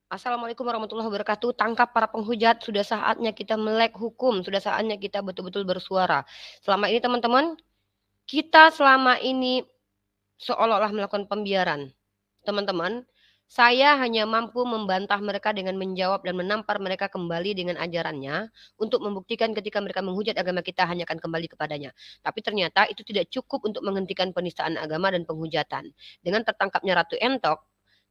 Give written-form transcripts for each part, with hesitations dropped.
Assalamualaikum warahmatullahi wabarakatuh. Tangkap para penghujat, sudah saatnya kita melek hukum, sudah saatnya kita betul-betul bersuara. Selama ini teman-teman, kita selama ini seolah-olah melakukan pembiaran. Teman-teman, saya hanya mampu membantah mereka dengan menjawab dan menampar mereka kembali dengan ajarannya untuk membuktikan ketika mereka menghujat agama kita hanya akan kembali kepadanya. Tapi ternyata itu tidak cukup untuk menghentikan penistaan agama dan penghujatan. Dengan tertangkapnya Ratu Entok,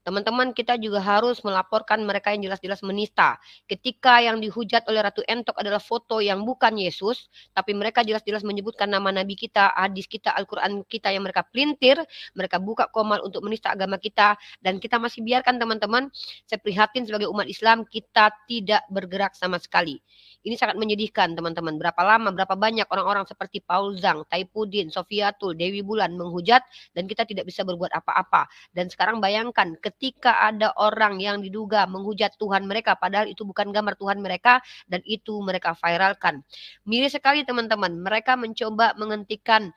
teman-teman, kita juga harus melaporkan mereka yang jelas-jelas menista. Ketika yang dihujat oleh Ratu Entok adalah foto yang bukan Yesus, tapi mereka jelas-jelas menyebutkan nama Nabi kita, hadis kita, Al-Quran kita yang mereka pelintir, mereka buka komal untuk menista agama kita, dan kita masih biarkan teman-teman. Saya prihatin sebagai umat Islam, kita tidak bergerak sama sekali. Ini sangat menyedihkan teman-teman. Berapa lama, berapa banyak orang-orang seperti Paul Zhang, Taipudin, Sofiatul, Dewi Bulan menghujat, dan kita tidak bisa berbuat apa-apa. Dan sekarang bayangkan ketika ada orang yang diduga menghujat Tuhan mereka, padahal itu bukan gambar Tuhan mereka, dan itu mereka viralkan. Miris sekali teman-teman, mereka mencoba menghentikan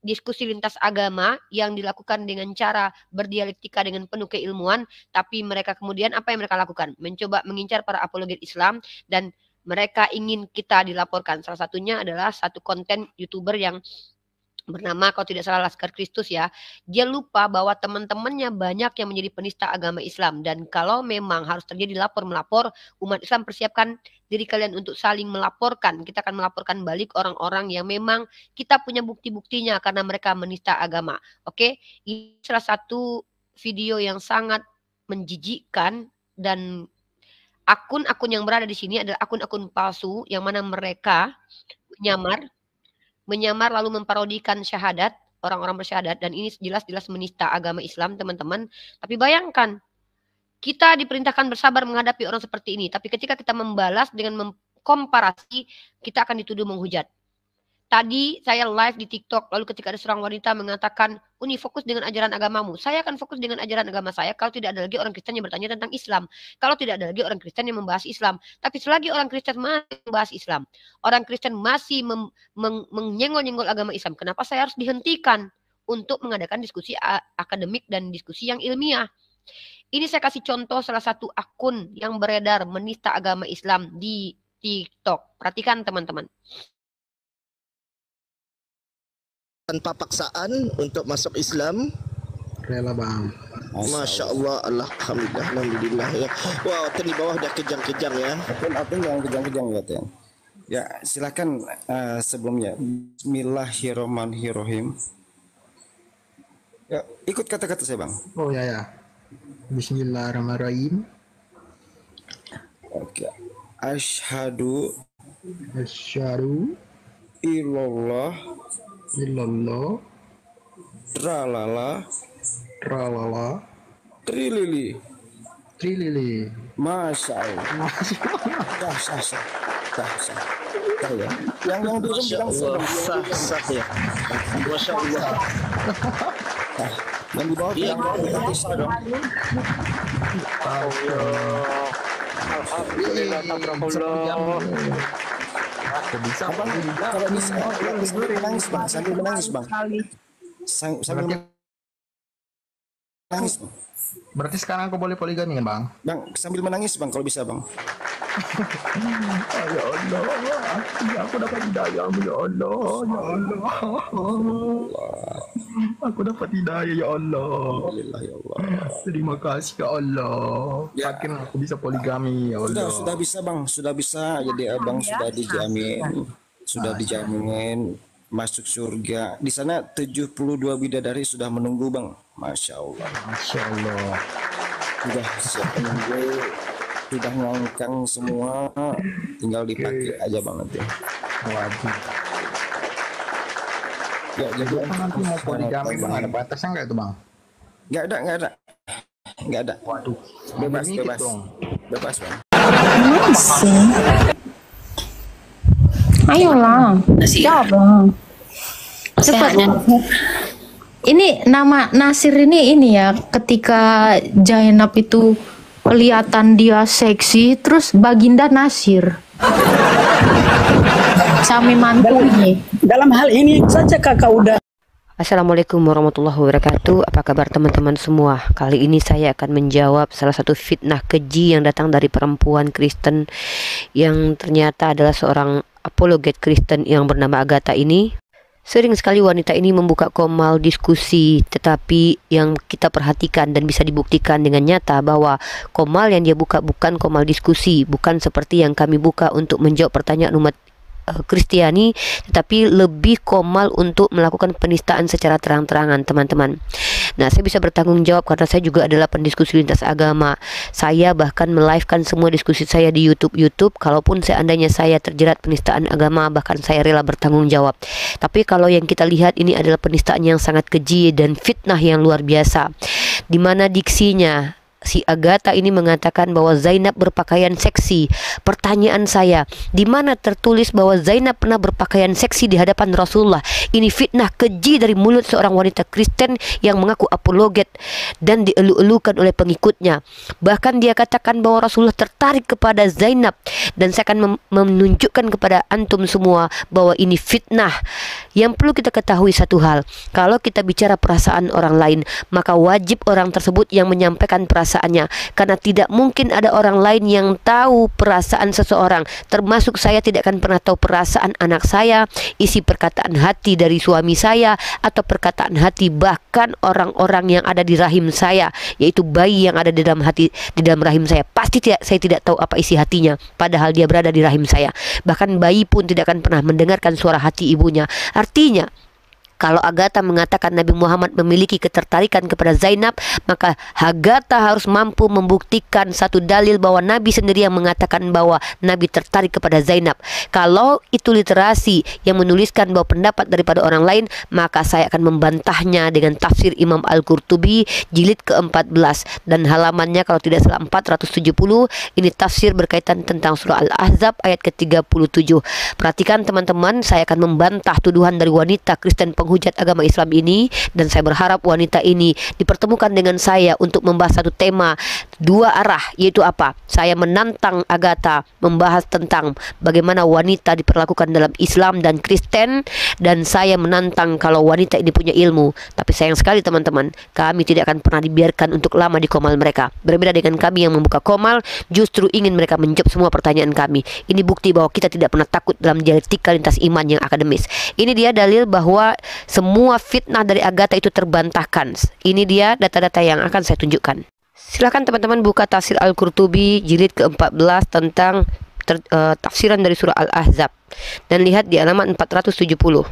diskusi lintas agama yang dilakukan dengan cara berdialektika dengan penuh keilmuan, tapi mereka kemudian apa yang mereka lakukan? Mencoba mengincar para apologet Islam, dan mereka ingin kita dilaporkan. Salah satunya adalah satu konten YouTuber yang bernama, kalau tidak salah, Laskar Kristus ya. Dia lupa bahwa teman-temannya banyak yang menjadi penista agama Islam. Dan kalau memang harus terjadi lapor-melapor, umat Islam persiapkan diri kalian untuk saling melaporkan. Kita akan melaporkan balik orang-orang yang memang kita punya bukti-buktinya karena mereka menista agama. Oke, ini salah satu video yang sangat menjijikkan, dan akun-akun yang berada di sini adalah akun-akun palsu yang mana mereka menyamar lalu memparodikan syahadat, orang-orang bersyahadat, dan ini jelas-jelas menista agama Islam teman-teman. Tapi bayangkan, kita diperintahkan bersabar menghadapi orang seperti ini, tapi ketika kita membalas dengan mengkomparasi, kita akan dituduh menghujat. Tadi saya live di TikTok, lalu ketika ada seorang wanita mengatakan, Uni fokus dengan ajaran agamamu. Saya akan fokus dengan ajaran agama saya kalau tidak ada lagi orang Kristen yang bertanya tentang Islam. Kalau tidak ada lagi orang Kristen yang membahas Islam. Tapi selagi orang Kristen masih membahas Islam, orang Kristen masih menyenggol-nyenggol agama Islam, kenapa saya harus dihentikan untuk mengadakan diskusi akademik dan diskusi yang ilmiah? Ini saya kasih contoh salah satu akun yang beredar menista agama Islam di TikTok. Perhatikan teman-teman. Tanpa paksaan untuk masuk Islam. Rela bang. Masya Allah, alhamdulillah, alhamdulillah ya. Wow, di bawah dah kejang-kejang ya. Apa yang kejang-kejang ya? Ya silakan sebelumnya. Bismillahirrahmanirrahim. Ya ikut kata-kata saya bang. Oh ya. Bismillahirrahmanirrahim. Oke. Asyhadu illallah tralala trilili Masya Allah. Sah. Ya. Yang di bilang sah ya. Masya Allah. Yang di bawah bilang bisa dong. Alhamdulillah, alhamdulillah. Bisa bang, kalau bisa menangis bang, sambil menangis bang. Sambil menangis bang. Berarti sekarang aku boleh poligami kan bang? Bang, sambil menangis bang kalau bisa bang. Ya Allah, aku dapat hidayah ya Allah, ya Allah. Aku dapat hidayah ya Allah. Alhamdulillah ya Allah. Terima kasih ya Allah. Yakin aku bisa poligami ya Allah. Sudah bisa bang, sudah bisa. Jadi abang sudah dijamin masuk surga. Di sana 72 bidadari sudah menunggu bang. Masya Allah. Masya Allah. Sudah siap menunggu. Sudah ngangkang semua, tinggal dipakai aja bang nanti. Waduh. Ya jadi nanti mau poligami bang, ada batasnya nggak itu bang? Nggak ada. Waduh. Bebas bang. Ayolah, jawab bang. Cepat. Ini nama Nasir ini ya, ketika Zainab itu kelihatan dia seksi, terus Baginda Nasir. Sami mantu ini. Dalam hal ini saja kakak udah Assalamualaikum warahmatullahi wabarakatuh. Apa kabar teman-teman semua? Kali ini saya akan menjawab salah satu fitnah keji yang datang dari perempuan Kristen yang ternyata adalah seorang apologet Kristen yang bernama Agatha ini. Sering sekali wanita ini membuka komal diskusi, tetapi yang kita perhatikan dan bisa dibuktikan dengan nyata bahwa komal yang dia buka bukan komal diskusi, bukan seperti yang kami buka untuk menjawab pertanyaan umat Kristiani, tetapi lebih komal untuk melakukan penistaan secara terang-terangan, teman-teman. Nah, saya bisa bertanggung jawab karena saya juga adalah pendiskusi lintas agama. Saya bahkan melivekan semua diskusi saya di YouTube. Kalaupun seandainya saya terjerat penistaan agama, bahkan saya rela bertanggung jawab. Tapi kalau yang kita lihat ini adalah penistaan yang sangat keji dan fitnah yang luar biasa, di mana diksinya si Agatha ini mengatakan bahwa Zainab berpakaian seksi. Pertanyaan saya, di mana tertulis bahwa Zainab pernah berpakaian seksi di hadapan Rasulullah? Ini fitnah keji dari mulut seorang wanita Kristen yang mengaku apologet dan dielu-elukan oleh pengikutnya. Bahkan dia katakan bahwa Rasulullah tertarik kepada Zainab, dan saya akan menunjukkan kepada antum semua bahwa ini fitnah. Yang perlu kita ketahui satu hal, kalau kita bicara perasaan orang lain, maka wajib orang tersebut yang menyampaikan perasaannya, karena tidak mungkin ada orang lain yang tahu perasaan seseorang. Termasuk saya tidak akan pernah tahu perasaan anak saya, isi perkataan hati dari suami saya, atau perkataan hati bahkan orang-orang yang ada di rahim saya, yaitu bayi yang ada di dalam rahim saya. Pasti saya tidak tahu apa isi hatinya, padahal dia berada di rahim saya. Bahkan bayi pun tidak akan pernah mendengarkan suara hati ibunya. Artinya, kalau Agatha mengatakan Nabi Muhammad memiliki ketertarikan kepada Zainab, maka Agatha harus mampu membuktikan satu dalil bahwa Nabi sendiri yang mengatakan bahwa Nabi tertarik kepada Zainab. Kalau itu literasi yang menuliskan bahwa pendapat daripada orang lain, maka saya akan membantahnya dengan tafsir Imam Al-Qurtubi jilid ke-14 dan halamannya kalau tidak salah 470. Ini tafsir berkaitan tentang surah Al-Ahzab ayat ke-37. Perhatikan teman-teman, saya akan membantah tuduhan dari wanita Kristen penghujat agama Islam ini, dan saya berharap wanita ini dipertemukan dengan saya untuk membahas satu tema dua arah, yaitu apa? Saya menantang Agatha membahas tentang bagaimana wanita diperlakukan dalam Islam dan Kristen, dan saya menantang kalau wanita ini punya ilmu. Tapi sayang sekali teman-teman, kami tidak akan pernah dibiarkan untuk lama di komal mereka. Berbeda dengan kami yang membuka komal, justru ingin mereka menjawab semua pertanyaan kami. Ini bukti bahwa kita tidak pernah takut dalam dialektika lintas iman yang akademis. Ini dia dalil bahwa semua fitnah dari Agatha itu terbantahkan. Ini dia data-data yang akan saya tunjukkan. Silahkan teman-teman buka tafsir Al-Qurtubi jilid ke-14 tentang tafsiran dari surah Al-Ahzab, dan lihat di halaman 470.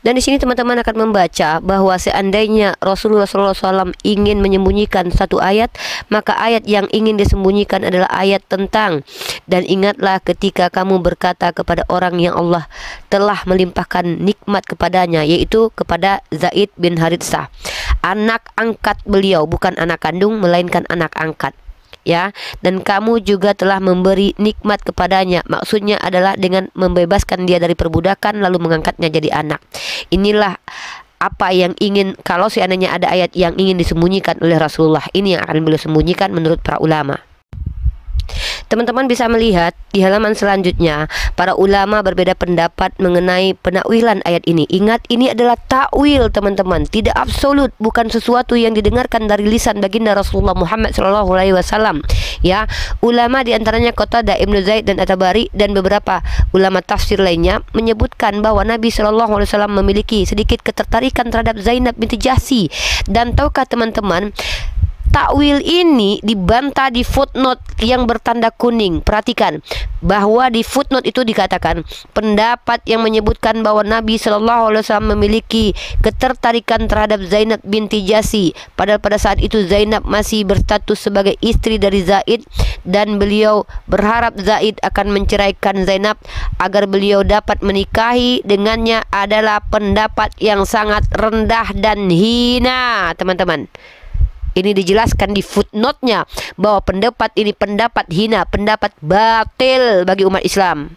Dan di sini teman-teman akan membaca bahwa seandainya Rasulullah SAW ingin menyembunyikan satu ayat, maka ayat yang ingin disembunyikan adalah ayat tentang, dan ingatlah ketika kamu berkata kepada orang yang Allah telah melimpahkan nikmat kepadanya, yaitu kepada Zaid bin Haritsah, anak angkat beliau, bukan anak kandung melainkan anak angkat. Ya, dan kamu juga telah memberi nikmat kepadanya. Maksudnya adalah dengan membebaskan dia dari perbudakan lalu mengangkatnya jadi anak. Inilah apa yang ingin, kalau seandainya ada ayat yang ingin disembunyikan oleh Rasulullah, ini yang akan beliau sembunyikan menurut para ulama. Teman-teman bisa melihat di halaman selanjutnya, para ulama berbeda pendapat mengenai penakwilan ayat ini. Ingat, ini adalah takwil teman-teman, tidak absolut, bukan sesuatu yang didengarkan dari lisan baginda Rasulullah Muhammad SAW. Ya, ulama diantaranya Qatadah, Ibnu Zaid dan At-Tabari dan beberapa ulama tafsir lainnya menyebutkan bahwa Nabi SAW memiliki sedikit ketertarikan terhadap Zainab binti Jahsy. Dan tahukah teman-teman, takwil ini dibantah di footnote yang bertanda kuning. Perhatikan bahwa di footnote itu dikatakan pendapat yang menyebutkan bahwa Nabi SAW memiliki ketertarikan terhadap Zainab binti Jahsy, padahal pada saat itu Zainab masih berstatus sebagai istri dari Zaid, dan beliau berharap Zaid akan menceraikan Zainab agar beliau dapat menikahi dengannya, adalah pendapat yang sangat rendah dan hina teman-teman. Ini dijelaskan di footnote-nya bahwa pendapat ini pendapat hina, pendapat batil bagi umat Islam.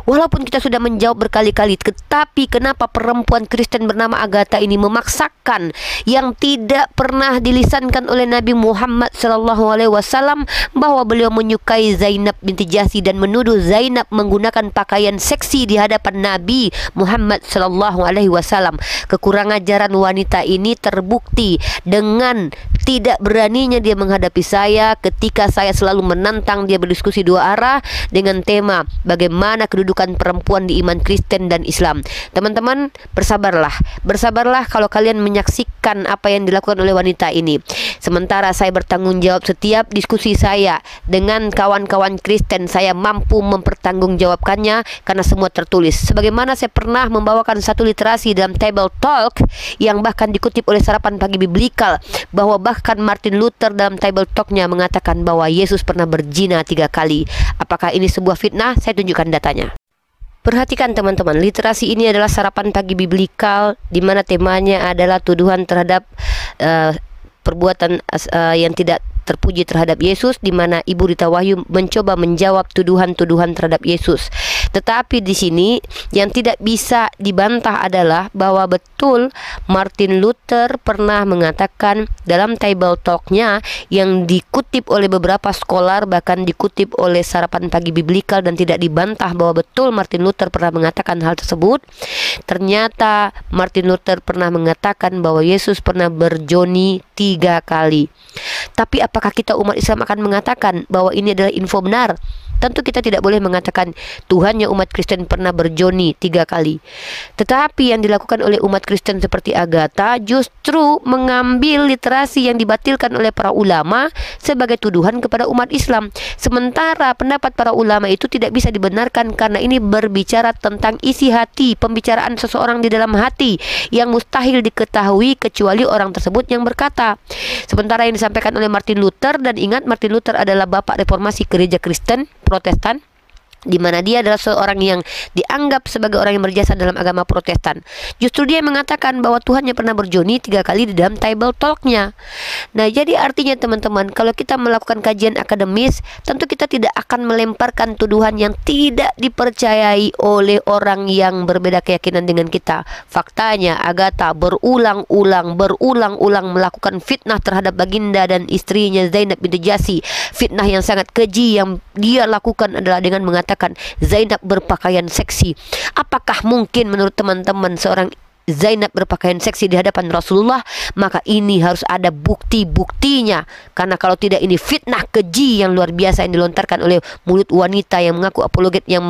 Walaupun kita sudah menjawab berkali-kali, tetapi kenapa perempuan Kristen bernama Agatha ini memaksakan yang tidak pernah dilisankan oleh Nabi Muhammad SAW bahwa beliau menyukai Zainab binti Jahsy dan menuduh Zainab menggunakan pakaian seksi di hadapan Nabi Muhammad SAW. Kekurangan ajaran wanita ini terbukti dengan tidak beraninya dia menghadapi saya ketika saya selalu menantang dia berdiskusi dua arah dengan tema bagaimana kedudukan perempuan di iman Kristen dan Islam. Teman-teman, bersabarlah kalau kalian menyaksikan apa yang dilakukan oleh wanita ini. Sementara saya bertanggung jawab setiap diskusi saya dengan kawan-kawan Kristen, saya mampu mempertanggungjawabkannya karena semua tertulis. Sebagaimana saya pernah membawakan satu literasi dalam Table Talk yang bahkan dikutip oleh Sarapan Pagi Biblikal, bahwa bahkan Martin Luther dalam Table Talk-nya mengatakan bahwa Yesus pernah berzina 3 kali. Apakah ini sebuah fitnah? Saya tunjukkan datanya. Perhatikan teman-teman, literasi ini adalah Sarapan Pagi Biblikal di mana temanya adalah tuduhan terhadap perbuatan yang tidak terpuji terhadap Yesus, di mana Ibu Rita Wahyu mencoba menjawab tuduhan-tuduhan terhadap Yesus. Tetapi di sini yang tidak bisa dibantah adalah bahwa betul Martin Luther pernah mengatakan dalam Table Talk-nya yang dikutip oleh beberapa scholar, bahkan dikutip oleh Sarapan Pagi Biblikal dan tidak dibantah bahwa betul Martin Luther pernah mengatakan hal tersebut. Ternyata Martin Luther pernah mengatakan bahwa Yesus pernah berjoni 3 kali. Tapi apakah kita umat Islam akan mengatakan bahwa ini adalah info benar? Tentu kita tidak boleh mengatakan Tuhannya umat Kristen pernah berjoni 3 kali. Tetapi yang dilakukan oleh umat Kristen seperti Agatha justru mengambil literasi yang dibatilkan oleh para ulama sebagai tuduhan kepada umat Islam. Sementara pendapat para ulama itu tidak bisa dibenarkan karena ini berbicara tentang isi hati, pembicaraan seseorang di dalam hati yang mustahil diketahui kecuali orang tersebut yang berkata. Sementara yang disampaikan oleh Martin Luther, dan ingat Martin Luther adalah bapak reformasi gereja Kristen Protestan, di mana dia adalah seorang yang dianggap sebagai orang yang berjasa dalam agama Protestan. Justru dia mengatakan bahwa Tuhannya pernah berjoni 3 kali di dalam Table Talk-nya. Nah, jadi artinya teman-teman, kalau kita melakukan kajian akademis, tentu kita tidak akan melemparkan tuduhan yang tidak dipercayai oleh orang yang berbeda keyakinan dengan kita. Faktanya, Agatha berulang-ulang melakukan fitnah terhadap baginda dan istrinya Zainab binti Jahsy. Fitnah yang sangat keji yang dia lakukan adalah dengan mengatakan Zainab berpakaian seksi. Apakah mungkin menurut teman-teman seorang Zainab berpakaian seksi di hadapan Rasulullah? Maka ini harus ada bukti-buktinya, karena kalau tidak ini fitnah keji yang luar biasa yang dilontarkan oleh mulut wanita yang mengaku apologet, yang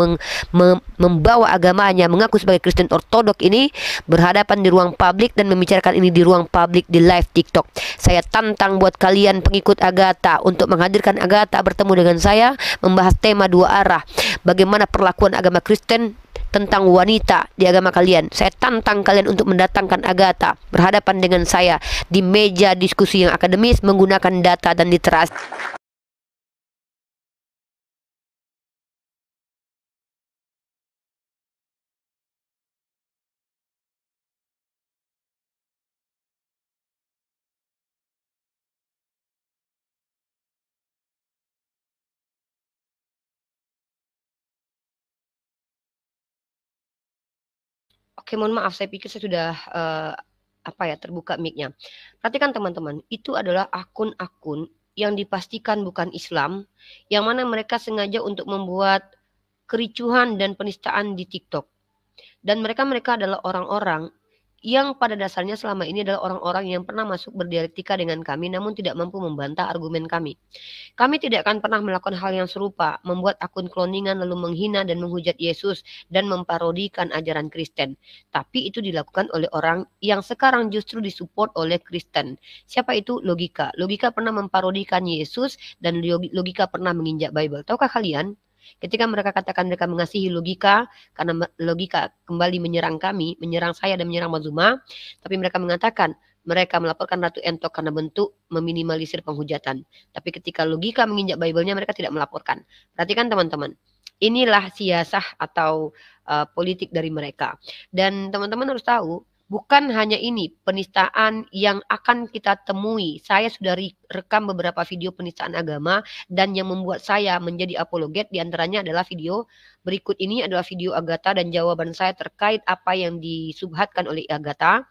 membawa agamanya, mengaku sebagai Kristen ortodok ini berhadapan di ruang publik dan membicarakan ini di ruang publik di live TikTok. Saya tantang buat kalian pengikut Agatha untuk menghadirkan Agatha bertemu dengan saya membahas tema 2 arah, bagaimana perlakuan agama Kristen tentang wanita di agama kalian. Saya tantang kalian untuk mendatangkan Agatha berhadapan dengan saya di meja diskusi yang akademis menggunakan data dan literasi. Oke, mohon maaf, saya pikir saya sudah terbuka mic-nya. Perhatikan teman-teman, itu adalah akun-akun yang dipastikan bukan Islam, yang mana mereka sengaja untuk membuat kericuhan dan penistaan di TikTok. Dan mereka adalah orang-orang yang pada dasarnya selama ini adalah orang-orang yang pernah masuk berdialektika dengan kami namun tidak mampu membantah argumen kami. Kami tidak akan pernah melakukan hal yang serupa, membuat akun kloningan lalu menghina dan menghujat Yesus dan memparodikan ajaran Kristen. Tapi itu dilakukan oleh orang yang sekarang justru disupport oleh Kristen. Siapa itu? Logika. Logika pernah memparodikan Yesus dan Logika pernah menginjak Bible. Tahukah kalian? Ketika mereka katakan mereka mengasihi Logika, karena Logika kembali menyerang kami, menyerang saya dan menyerang Mazuma, tapi mereka mengatakan mereka melaporkan Ratu Entok karena bentuk meminimalisir penghujatan. Tapi ketika Logika menginjak Bible-nya, mereka tidak melaporkan. Perhatikan teman-teman, inilah siasah atau politik dari mereka. Dan teman-teman harus tahu Bukan hanya ini penistaan yang akan kita temui. Saya sudah rekam beberapa video penistaan agama dan yang membuat saya menjadi apologet diantaranya adalah video berikut ini adalah video Agatha dan jawaban saya terkait apa yang disubhatkan oleh Agatha.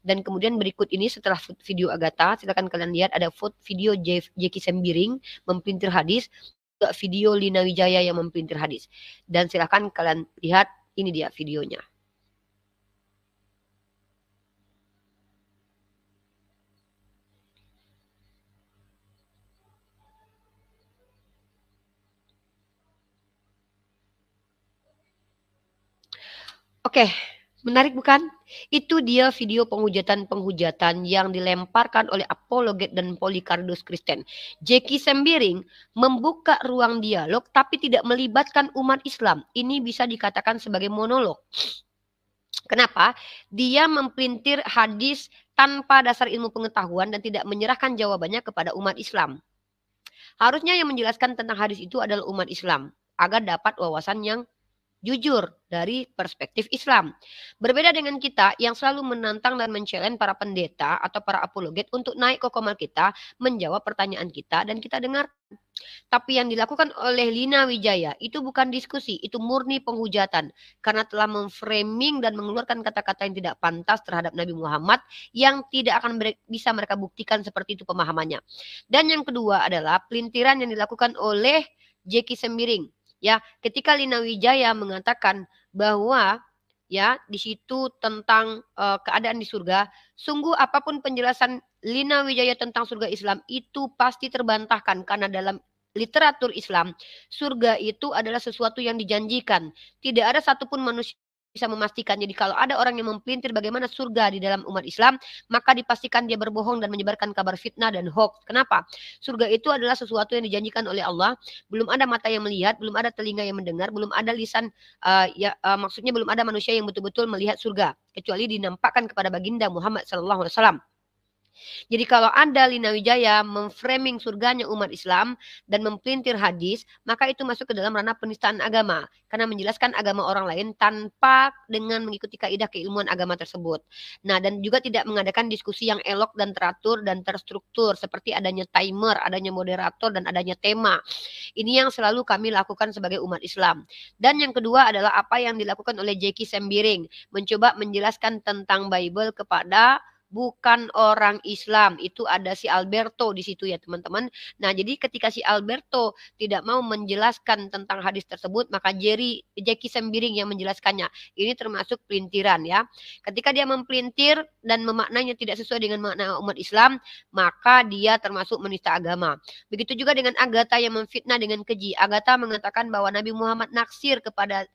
Dan kemudian berikut ini setelah video Agatha, silakan kalian lihat ada video Jeki Sembiring mempelintir hadis, juga video Lina Wijaya yang mempelintir hadis. Dan silakan kalian lihat, ini dia videonya. Oke, menarik bukan? Itu dia video penghujatan-penghujatan yang dilemparkan oleh apologet dan Polycardos Kristen. Jeki Sembiring membuka ruang dialog tapi tidak melibatkan umat Islam. Ini bisa dikatakan sebagai monolog. Kenapa? Dia mempelintir hadis tanpa dasar ilmu pengetahuan dan tidak menyerahkan jawabannya kepada umat Islam. Harusnya yang menjelaskan tentang hadis itu adalah umat Islam agar dapat wawasan yang jujur dari perspektif Islam. Berbeda dengan kita yang selalu menantang dan men-challenge para pendeta atau para apologet untuk naik ke komal kita, menjawab pertanyaan kita dan kita dengar. Tapi yang dilakukan oleh Lina Wijaya itu bukan diskusi, itu murni penghujatan. Karena telah memframing dan mengeluarkan kata-kata yang tidak pantas terhadap Nabi Muhammad yang tidak akan bisa mereka buktikan seperti itu pemahamannya. Dan yang kedua adalah pelintiran yang dilakukan oleh Jeki Sembiring. Ya, ketika Lina Wijaya mengatakan bahwa ya di situ tentang keadaan di surga, sungguh apapun penjelasan Lina Wijaya tentang surga Islam itu pasti terbantahkan karena dalam literatur Islam surga itu adalah sesuatu yang dijanjikan. Tidak ada satupun manusia bisa memastikan. Jadi kalau ada orang yang mempelintir bagaimana surga di dalam umat Islam, maka dipastikan dia berbohong dan menyebarkan kabar fitnah dan hoax. Kenapa? Surga itu adalah sesuatu yang dijanjikan oleh Allah. Belum ada mata yang melihat, belum ada telinga yang mendengar, belum ada lisan, maksudnya belum ada manusia yang betul-betul melihat surga, kecuali dinampakkan kepada baginda Muhammad SAW. Jadi kalau ada Lina Wijaya memframing surganya umat Islam dan mempelintir hadis, maka itu masuk ke dalam ranah penistaan agama. Karena menjelaskan agama orang lain tanpa dengan mengikuti kaidah keilmuan agama tersebut. Nah, dan juga tidak mengadakan diskusi yang elok dan teratur dan terstruktur. Seperti adanya timer, adanya moderator, dan adanya tema. Ini yang selalu kami lakukan sebagai umat Islam. Dan yang kedua adalah apa yang dilakukan oleh Jeki Sembiring. Mencoba menjelaskan tentang Bible kepada bukan orang Islam. Itu ada si Alberto di situ ya teman-teman. Nah jadi ketika si Alberto tidak mau menjelaskan tentang hadis tersebut, maka Jeki Sembiring yang menjelaskannya. Ini termasuk pelintiran ya. Ketika dia mempelintir dan memaknainya tidak sesuai dengan makna umat Islam, maka dia termasuk menista agama. Begitu juga dengan Agatha yang memfitnah dengan keji. Agatha mengatakan bahwa Nabi Muhammad naksir kepada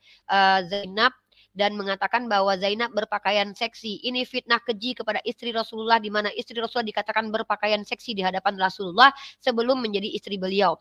Zainab dan mengatakan bahwa Zainab berpakaian seksi. Ini fitnah keji kepada istri Rasulullah, di mana istri Rasulullah dikatakan berpakaian seksi di hadapan Rasulullah sebelum menjadi istri beliau.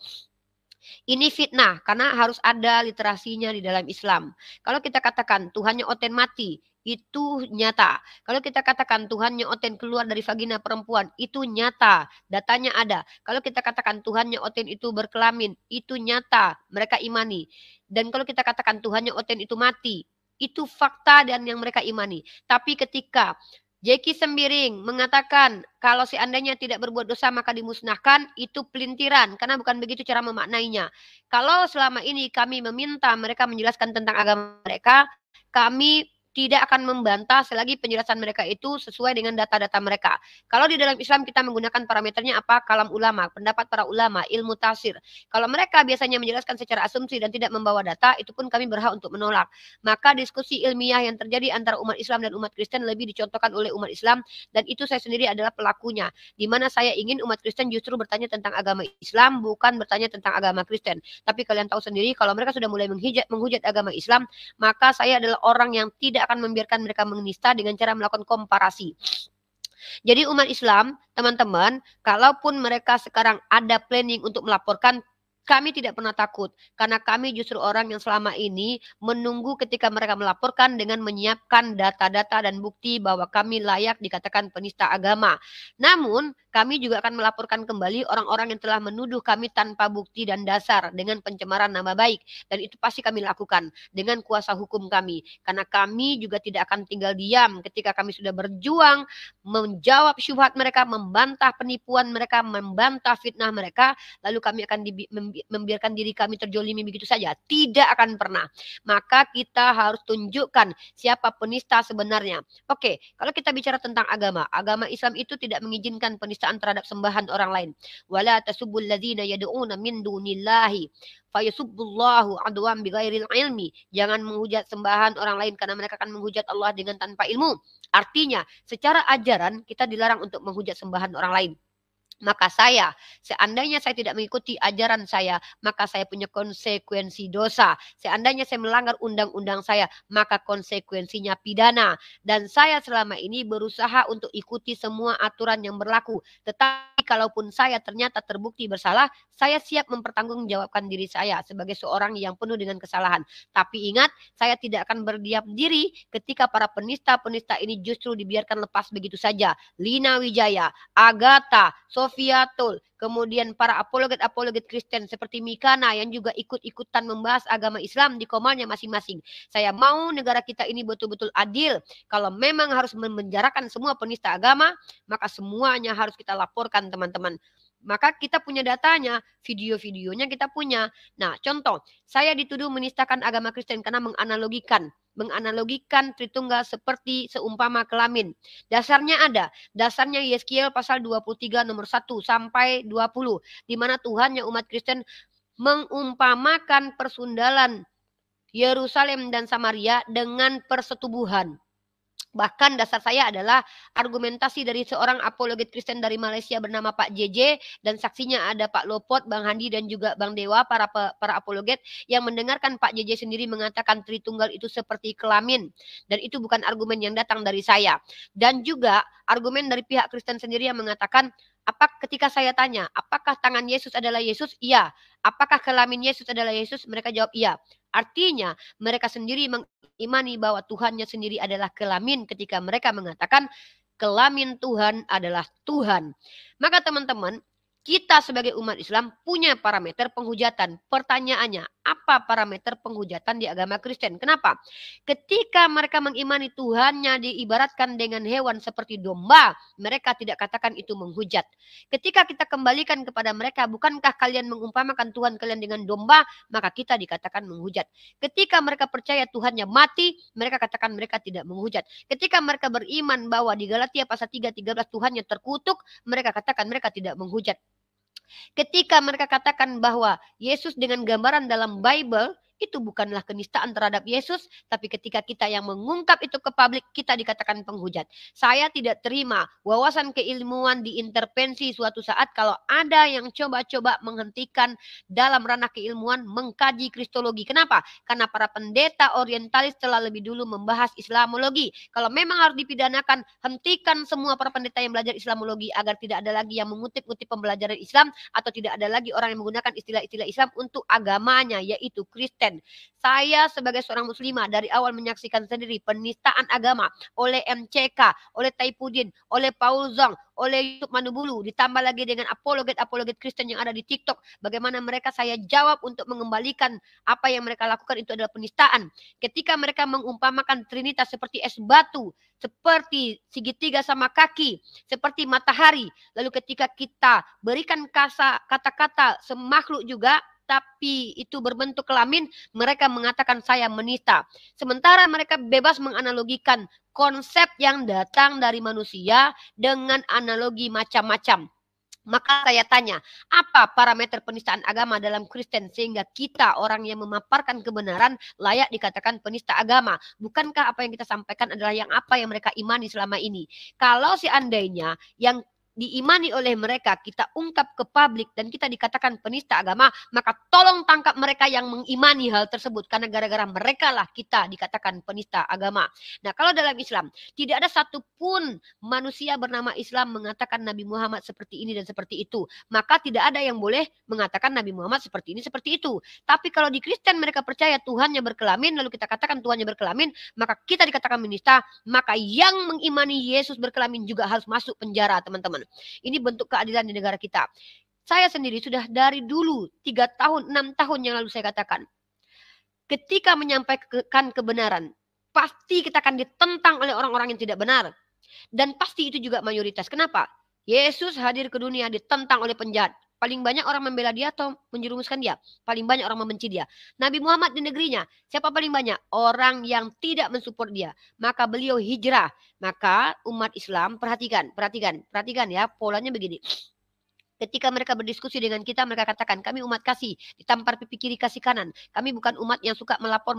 Ini fitnah karena harus ada literasinya di dalam Islam. Kalau kita katakan Tuhannya Oten mati, itu nyata. Kalau kita katakan Tuhannya Oten keluar dari vagina perempuan, itu nyata. Datanya ada. Kalau kita katakan Tuhannya Oten itu berkelamin, itu nyata. Mereka imani. Dan kalau kita katakan Tuhannya Oten itu mati, itu fakta dan yang mereka imani. Tapi ketika Jeki Sembiring mengatakan kalau seandainya tidak berbuat dosa maka dimusnahkan, itu pelintiran karena bukan begitu cara memaknainya. Kalau selama ini kami meminta mereka menjelaskan tentang agama mereka, kami tidak akan membantah selagi penjelasan mereka itu sesuai dengan data-data mereka. Kalau di dalam Islam kita menggunakan parameternya apa? Kalam ulama, pendapat para ulama, ilmu tafsir. Kalau mereka biasanya menjelaskan secara asumsi dan tidak membawa data, itu pun kami berhak untuk menolak. Maka diskusi ilmiah yang terjadi antara umat Islam dan umat Kristen lebih dicontohkan oleh umat Islam, dan itu saya sendiri adalah pelakunya. Di mana saya ingin umat Kristen justru bertanya tentang agama Islam, bukan bertanya tentang agama Kristen. Tapi kalian tahu sendiri, kalau mereka sudah mulai menghujat agama Islam, maka saya adalah orang yang tidak akan membiarkan mereka menista dengan cara melakukan komparasi. Jadi umat Islam, teman-teman, kalaupun mereka sekarang ada planning untuk melaporkan, Kami tidak pernah takut, karena kami justru orang yang selama ini menunggu ketika mereka melaporkan dengan menyiapkan data-data dan bukti bahwa kami layak dikatakan penista agama. Namun, kami juga akan melaporkan kembali orang-orang yang telah menuduh kami tanpa bukti dan dasar dengan pencemaran nama baik. Dan itu pasti kami lakukan dengan kuasa hukum kami. Karena kami juga tidak akan tinggal diam ketika kami sudah berjuang menjawab syubhat mereka, membantah penipuan mereka, membantah fitnah mereka, lalu kami akan membiarkan diri kami terjolimi begitu saja. Tidak akan pernah. Maka kita harus tunjukkan siapa penista sebenarnya. Oke, kalau kita bicara tentang agama, agama Islam itu tidak mengizinkan penistaan terhadap sembahan orang lain. Wala tasubbul ladzina yad'una min dunillahi fayasubbullahu adwan bighairil ilmi. Jangan menghujat sembahan orang lain karena mereka akan menghujat Allah dengan tanpa ilmu. Artinya, secara ajaran kita dilarang untuk menghujat sembahan orang lain. Maka seandainya saya tidak mengikuti ajaran saya, maka saya punya konsekuensi dosa. Seandainya saya melanggar undang-undang saya, maka konsekuensinya pidana. Dan saya selama ini berusaha untuk ikuti semua aturan yang berlaku. Tetapi kalaupun saya ternyata terbukti bersalah, saya siap mempertanggungjawabkan diri saya sebagai seorang yang penuh dengan kesalahan. Tapi ingat, saya tidak akan berdiam diri ketika para penista-penista ini justru dibiarkan lepas begitu saja. Lina Wijaya, Agatha, Sofiatul, kemudian para apologet-apologet Kristen seperti Mikana yang juga ikut-ikutan membahas agama Islam di komalnya masing-masing. Saya mau negara kita ini betul-betul adil. Kalau memang harus memenjarakan semua penista agama, maka semuanya harus kita laporkan, teman-teman. Maka kita punya datanya, video-videonya kita punya. Nah, contoh, saya dituduh menistakan agama Kristen karena menganalogikan Tritunggal seperti seumpama kelamin. Dasarnya ada. Dasarnya Yeskiel pasal 23 nomor 1 sampai 20. Di mana Tuhan yang umat Kristen mengumpamakan persundalan Yerusalem dan Samaria dengan persetubuhan. Bahkan dasar saya adalah argumentasi dari seorang apologet Kristen dari Malaysia bernama Pak JJ, dan saksinya ada Pak Lopot, Bang Handi, dan juga Bang Dewa, para apologet yang mendengarkan Pak JJ sendiri mengatakan Tritunggal itu seperti kelamin. Dan itu bukan argumen yang datang dari saya. Dan juga argumen dari pihak Kristen sendiri yang mengatakan, ketika saya tanya, apakah tangan Yesus adalah Yesus? Iya. Apakah kelamin Yesus adalah Yesus? Mereka jawab iya. Artinya mereka sendiri mengimani bahwa Tuhannya sendiri adalah kelamin ketika mereka mengatakan kelamin Tuhan adalah Tuhan. Maka teman-teman, kita sebagai umat Islam punya parameter penghujatan. Pertanyaannya, apa parameter penghujatan di agama Kristen? Kenapa? Ketika mereka mengimani Tuhannya diibaratkan dengan hewan seperti domba, mereka tidak katakan itu menghujat. Ketika kita kembalikan kepada mereka, bukankah kalian mengumpamakan Tuhan kalian dengan domba? Maka kita dikatakan menghujat. Ketika mereka percaya Tuhannya mati, mereka katakan mereka tidak menghujat. Ketika mereka beriman bahwa di Galatia pasal 3:13 Tuhannya terkutuk, mereka katakan mereka tidak menghujat. Ketika mereka katakan bahwa Yesus dengan gambaran dalam Bible itu bukanlah kenistaan terhadap Yesus, tapi ketika kita yang mengungkap itu ke publik, kita dikatakan penghujat. Saya tidak terima wawasan keilmuan diintervensi suatu saat kalau ada yang coba-coba menghentikan dalam ranah keilmuan mengkaji kristologi. Kenapa? Karena para pendeta orientalis telah lebih dulu membahas Islamologi. Kalau memang harus dipidanakan, hentikan semua para pendeta yang belajar Islamologi agar tidak ada lagi yang mengutip-utip pembelajaran Islam atau tidak ada lagi orang yang menggunakan istilah-istilah Islam untuk agamanya, yaitu Kristen. Saya sebagai seorang muslimah dari awal menyaksikan sendiri penistaan agama oleh MCK, oleh Taipudin, oleh Paul Zong, oleh YouTube Manubulu, ditambah lagi dengan apologet-apologet Kristen yang ada di TikTok. Bagaimana mereka saya jawab untuk mengembalikan apa yang mereka lakukan itu adalah penistaan. Ketika mereka mengumpamakan Trinitas seperti es batu, seperti segitiga sama kaki, seperti matahari. Lalu ketika kita berikan kata-kata semakhluk juga, tapi itu berbentuk kelamin, mereka mengatakan saya menista. Sementara mereka bebas menganalogikan konsep yang datang dari manusia dengan analogi macam-macam. Maka saya tanya, apa parameter penistaan agama dalam Kristen sehingga kita orang yang memaparkan kebenaran layak dikatakan penista agama? Bukankah apa yang kita sampaikan adalah apa yang mereka imani selama ini? Kalau seandainya yang diimani oleh mereka, kita ungkap ke publik dan kita dikatakan penista agama, maka tolong tangkap mereka yang mengimani hal tersebut, karena gara-gara mereka lah kita dikatakan penista agama. Nah, kalau dalam Islam tidak ada satupun manusia bernama Islam mengatakan Nabi Muhammad seperti ini dan seperti itu, maka tidak ada yang boleh mengatakan Nabi Muhammad seperti ini seperti itu. Tapi kalau di Kristen mereka percaya Tuhannya berkelamin, lalu kita katakan Tuhannya berkelamin, maka kita dikatakan penista, maka yang mengimani Yesus berkelamin juga harus masuk penjara, teman-teman. Ini bentuk keadilan di negara kita. Saya sendiri sudah dari dulu 3 tahun, 6 tahun yang lalu saya katakan, ketika menyampaikan kebenaran, pasti kita akan ditentang oleh orang-orang yang tidak benar. Dan pasti itu juga mayoritas. Kenapa? Yesus hadir ke dunia ditentang oleh penjahat. Paling banyak orang membela dia atau menjerumuskan dia? Paling banyak orang membenci dia. Nabi Muhammad di negerinya, siapa paling banyak? Orang yang tidak mensupport dia. Maka beliau hijrah. Maka umat Islam, perhatikan ya, polanya begini. Ketika mereka berdiskusi dengan kita, mereka katakan, kami umat kasih, ditampar pipi kiri kasih kanan. Kami bukan umat yang suka melapor.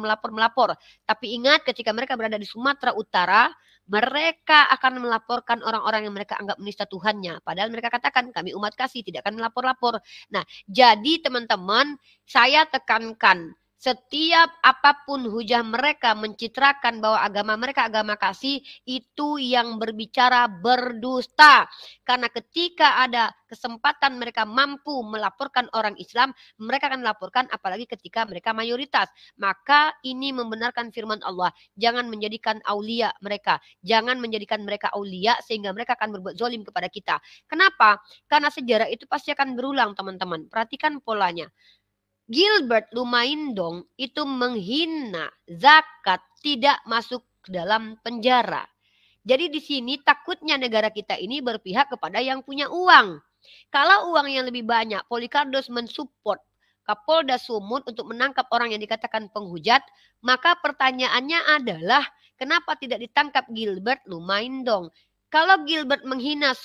Tapi ingat, ketika mereka berada di Sumatera Utara, mereka akan melaporkan orang-orang yang mereka anggap menista Tuhannya. Padahal mereka katakan, kami umat kasih, tidak akan melapor-lapor. Nah, jadi teman-teman, saya tekankan, setiap apapun hujah mereka mencitrakan bahwa agama mereka agama kasih, itu yang berbicara berdusta. Karena ketika ada kesempatan mereka mampu melaporkan orang Islam, mereka akan melaporkan, apalagi ketika mereka mayoritas. Maka ini membenarkan firman Allah. Jangan menjadikan aulia mereka. Jangan menjadikan mereka aulia sehingga mereka akan berbuat zalim kepada kita. Kenapa? Karena sejarah itu pasti akan berulang, teman-teman. Perhatikan polanya. Gilbert Lumaindong itu menghina zakat, tidak masuk ke dalam penjara. Jadi di sini takutnya negara kita ini berpihak kepada yang punya uang. Kalau uang yang lebih banyak, Polikardos mensupport Kapolda Sumut untuk menangkap orang yang dikatakan penghujat, maka pertanyaannya adalah kenapa tidak ditangkap Gilbert Lumaindong? Kalau Gilbert menghina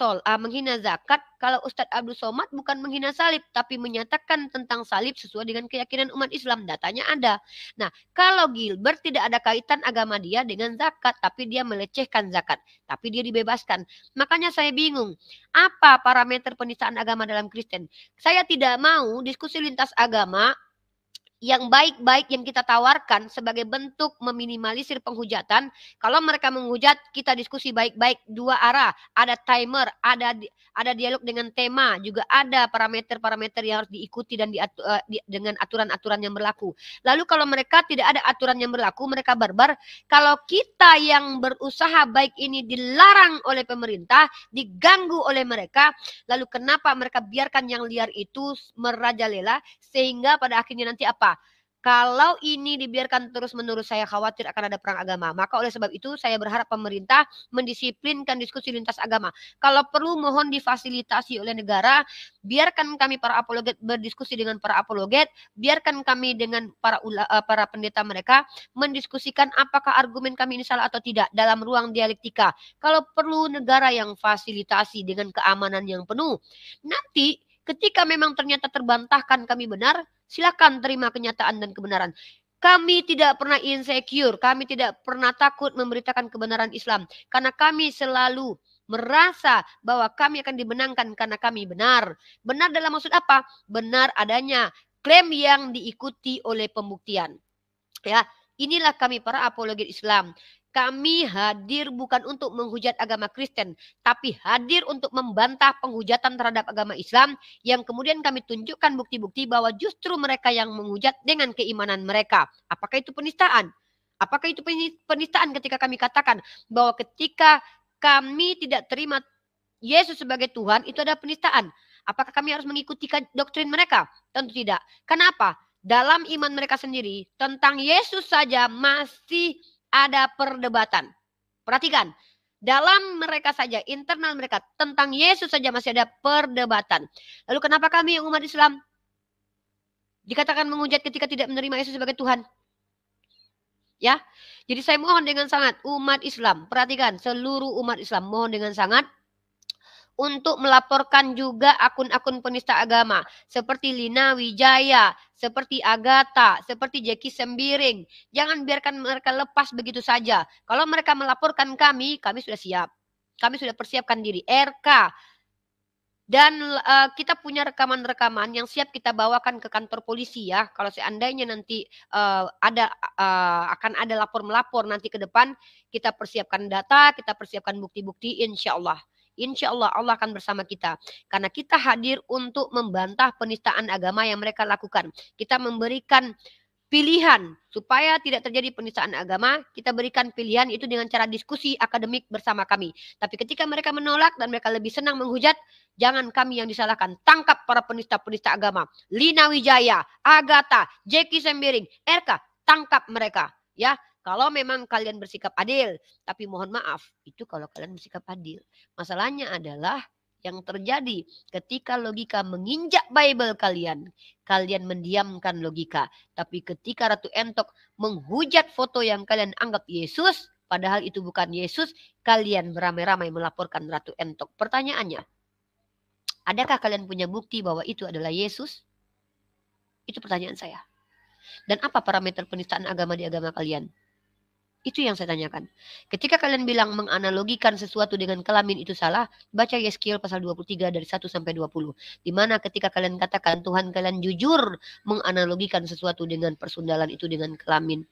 zakat, kalau Ustadz Abdul Somad bukan menghina salib, tapi menyatakan tentang salib sesuai dengan keyakinan umat Islam. Datanya ada. Nah, kalau Gilbert tidak ada kaitan agama dia dengan zakat, tapi dia melecehkan zakat, tapi dia dibebaskan. Makanya saya bingung, apa parameter penistaan agama dalam Kristen? Saya tidak mau diskusi lintas agama yang baik-baik yang kita tawarkan sebagai bentuk meminimalisir penghujatan. Kalau mereka menghujat, kita diskusi baik-baik, 2 arah. Ada timer, ada dialog dengan tema, juga ada parameter-parameter yang harus diikuti dan dengan aturan-aturan yang berlaku. Lalu kalau mereka tidak ada aturan yang berlaku, mereka barbar. Kalau kita yang berusaha baik ini dilarang oleh pemerintah, diganggu oleh mereka, lalu kenapa mereka biarkan yang liar itu merajalela sehingga pada akhirnya nanti apa? Kalau ini dibiarkan terus-menerus, saya khawatir akan ada perang agama. Maka oleh sebab itu saya berharap pemerintah mendisiplinkan diskusi lintas agama. Kalau perlu mohon difasilitasi oleh negara, biarkan kami para apologet berdiskusi dengan para apologet, biarkan kami dengan para pendeta mereka mendiskusikan apakah argumen kami ini salah atau tidak dalam ruang dialektika. Kalau perlu negara yang fasilitasi dengan keamanan yang penuh. Nanti ketika memang ternyata terbantahkan kami benar, silakan terima kenyataan dan kebenaran. Kami tidak pernah insecure, kami tidak pernah takut memberitakan kebenaran Islam. Karena kami selalu merasa bahwa kami akan dibenangkan karena kami benar. Benar dalam maksud apa? Benar adanya klaim yang diikuti oleh pembuktian. Ya, inilah kami para apologet Islam. Kami hadir bukan untuk menghujat agama Kristen, tapi hadir untuk membantah penghujatan terhadap agama Islam yang kemudian kami tunjukkan bukti-bukti bahwa justru mereka yang menghujat dengan keimanan mereka. Apakah itu penistaan? Apakah itu penistaan ketika kami katakan bahwa ketika kami tidak terima Yesus sebagai Tuhan, itu adalah penistaan? Apakah kami harus mengikuti doktrin mereka? Tentu tidak. Kenapa? Dalam iman mereka sendiri, tentang Yesus saja masih ada perdebatan. Perhatikan, dalam mereka saja, internal mereka, tentang Yesus saja masih ada perdebatan. Lalu kenapa kami yang umat Islam dikatakan menghujat ketika tidak menerima Yesus sebagai Tuhan? Ya, jadi saya mohon dengan sangat umat Islam, perhatikan seluruh umat Islam, mohon dengan sangat untuk melaporkan juga akun-akun penista agama seperti Lina Wijaya, seperti Agatha, seperti Jackie Sembiring. Jangan biarkan mereka lepas begitu saja. Kalau mereka melaporkan kami sudah siap. Kami sudah persiapkan diri. RK, Dan kita punya rekaman-rekaman yang siap kita bawakan ke kantor polisi ya. Kalau seandainya nanti akan ada lapor-melapor nanti ke depan, kita persiapkan data, kita persiapkan bukti-bukti, insya Allah. Insya Allah Allah akan bersama kita. Karena kita hadir untuk membantah penistaan agama yang mereka lakukan. Kita memberikan pilihan supaya tidak terjadi penistaan agama, kita berikan pilihan itu dengan cara diskusi akademik bersama kami. Tapi ketika mereka menolak dan mereka lebih senang menghujat, jangan kami yang disalahkan. Tangkap para penista-penista agama. Lina Wijaya, Agatha, Jeki Sembiring, RK, tangkap mereka. Ya, kalau memang kalian bersikap adil. Tapi mohon maaf, itu kalau kalian bersikap adil. Masalahnya adalah yang terjadi ketika logika menginjak Bible kalian, kalian mendiamkan logika. Tapi ketika Ratu Entok menghujat foto yang kalian anggap Yesus, padahal itu bukan Yesus, kalian beramai-ramai melaporkan Ratu Entok. Pertanyaannya, adakah kalian punya bukti bahwa itu adalah Yesus? Itu pertanyaan saya. Dan apa parameter penistaan agama di agama kalian? Itu yang saya tanyakan. Ketika kalian bilang menganalogikan sesuatu dengan kelamin itu salah, baca Yeskiel pasal 23 dari 1 sampai 20. Di mana ketika kalian katakan Tuhan kalian jujur menganalogikan sesuatu dengan persundalan itu dengan kelamin.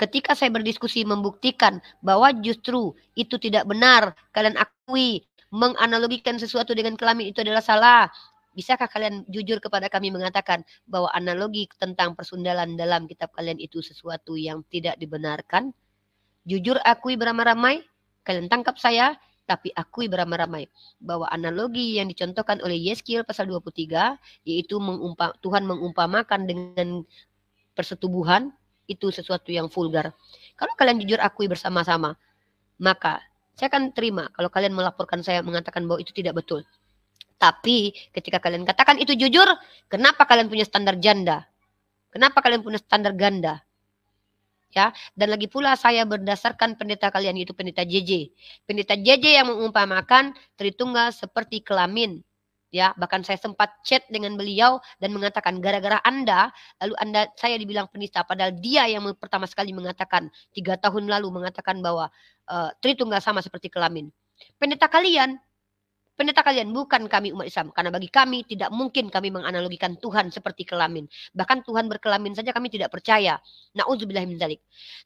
Ketika saya berdiskusi membuktikan bahwa justru itu tidak benar, kalian akui menganalogikan sesuatu dengan kelamin itu adalah salah. Bisakah kalian jujur kepada kami mengatakan bahwa analogi tentang persundalan dalam kitab kalian itu sesuatu yang tidak dibenarkan? Jujur akui beramai-ramai, kalian tangkap saya, tapi akui beramai-ramai bahwa analogi yang dicontohkan oleh Yeskiel pasal 23, yaitu Tuhan mengumpamakan dengan persetubuhan, itu sesuatu yang vulgar. Kalau kalian jujur akui bersama-sama, maka saya akan terima kalau kalian melaporkan saya mengatakan bahwa itu tidak betul. Tapi ketika kalian katakan itu jujur, kenapa kalian punya standar janda? Kenapa kalian punya standar ganda? Ya, dan lagi pula saya berdasarkan pendeta kalian yaitu pendeta JJ. Pendeta JJ yang mengumpamakan Tritunggal seperti kelamin. Ya, bahkan saya sempat chat dengan beliau dan mengatakan gara-gara Anda, lalu saya dibilang penista padahal dia yang pertama sekali mengatakan 3 tahun lalu mengatakan bahwa Tritunggal sama seperti kelamin. Pendeta kalian bukan kami umat Islam. Karena bagi kami tidak mungkin kami menganalogikan Tuhan seperti kelamin. Bahkan Tuhan berkelamin saja kami tidak percaya. Na'udzubillah min dzalik.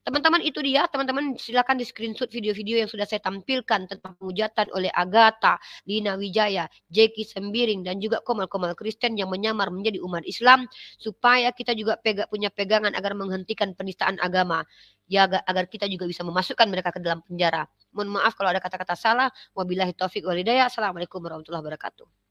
Teman-teman itu dia. Teman-teman silakan di screenshot video-video yang sudah saya tampilkan tentang penghujatan oleh Agatha, Lina Wijaya, Jeki Sembiring, dan juga komal-komal Kristen yang menyamar menjadi umat Islam. Supaya kita juga punya pegangan agar menghentikan penistaan agama. Ya, agar kita juga bisa memasukkan mereka ke dalam penjara. Mohon maaf kalau ada kata-kata salah. Wabillahi taufiq wal hidayah. Assalamualaikum warahmatullahi wabarakatuh.